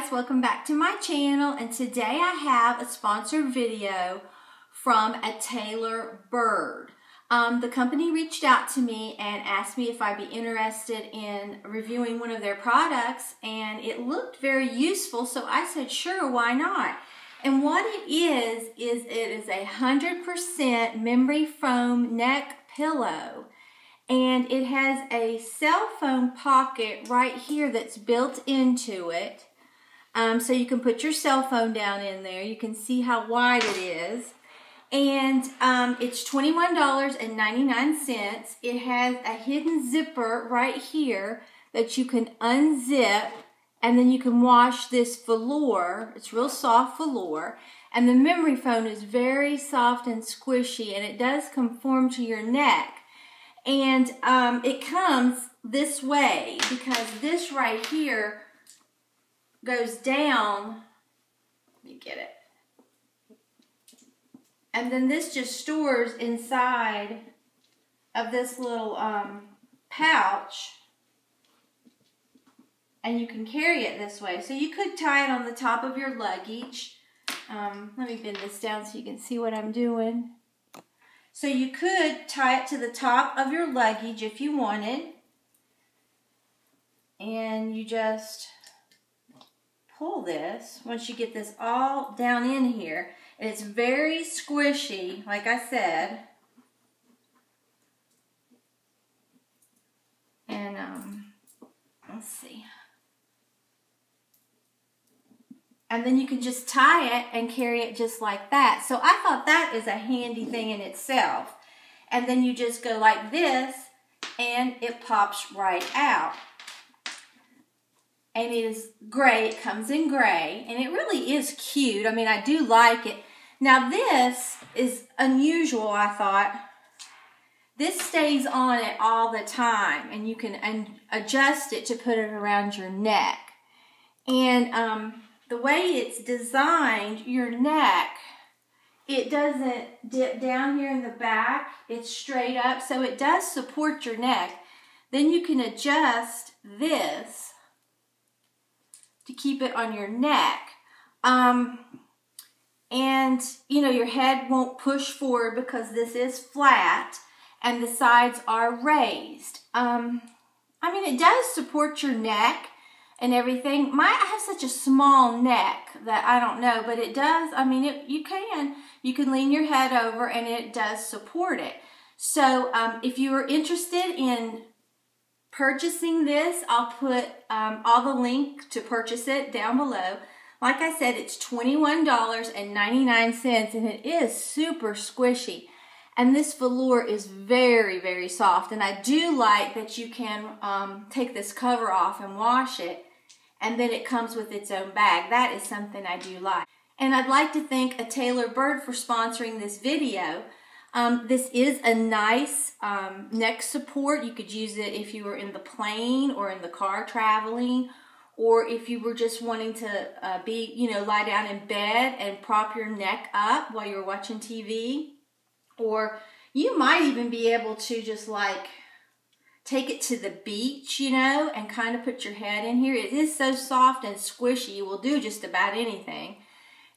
guys, welcome back to my channel, and today I have a sponsored video from ATailorBird. The company reached out to me and asked me if I'd be interested in reviewing one of their products, and it looked very useful, so I said sure, why not? And what it is it is a 100% memory foam neck pillow. And it has a cell phone pocket right here that's built into it. So you can put your cell phone down in there. You can see how wide it is. And it's $21.99. It has a hidden zipper right here that you can unzip. And then you can wash this velour. It's real soft velour. And the memory foam is very soft and squishy. And it does conform to your neck. And it comes this way because this right here goes down. Let me get it. And then this just stores inside of this little pouch. And you can carry it this way. So you could tie it on the top of your luggage. Let me bend this down so you can see what I'm doing. So you could tie it to the top of your luggage if you wanted. And you just pull this once you get this all down in here. And it's very squishy, like I said. And let's see. And then you can just tie it and carry it just like that. So I thought that is a handy thing in itself. And then you just go like this and it pops right out. And it is gray. It comes in gray. And it really is cute. I mean, I do like it. Now this is unusual, I thought. This stays on it all the time. And you can adjust it to put it around your neck. And the way it's designed, your neck, it doesn't dip down here in the back. It's straight up, so it does support your neck. Then you can adjust this to keep it on your neck. And, you know, your head won't push forward because this is flat and the sides are raised. I mean, it does support your neck and everything. I have such a small neck that I don't know, but it does. I mean, you can lean your head over and it does support it. So if you are interested in purchasing this, I'll put all the link to purchase it down below. Like I said, it's $21.99 and it is super squishy. And this velour is very, very soft. And I do like that you can take this cover off and wash it. And then it comes with its own bag. That is something I do like. And I'd like to thank ATailorBird for sponsoring this video. This is a nice neck support. You could use it if you were in the plane or in the car traveling, or if you were just wanting to lie down in bed and prop your neck up while you're watching TV. Or you might even be able to just like take it to the beach, you know, and kind of put your head in here. It is so soft and squishy, you will do just about anything.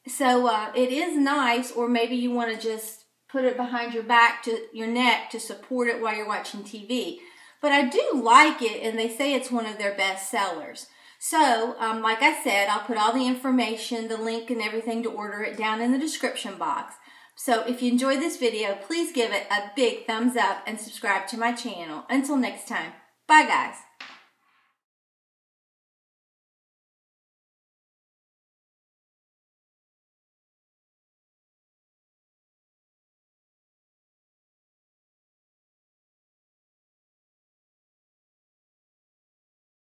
So it is nice, or maybe you want to just put it behind your back to your neck to support it while you're watching TV. But I do like it, and they say it's one of their best sellers. So, like I said, I'll put all the information, the link and everything to order it down in the description box. So if you enjoyed this video, please give it a big thumbs up and subscribe to my channel. Until next time, bye guys.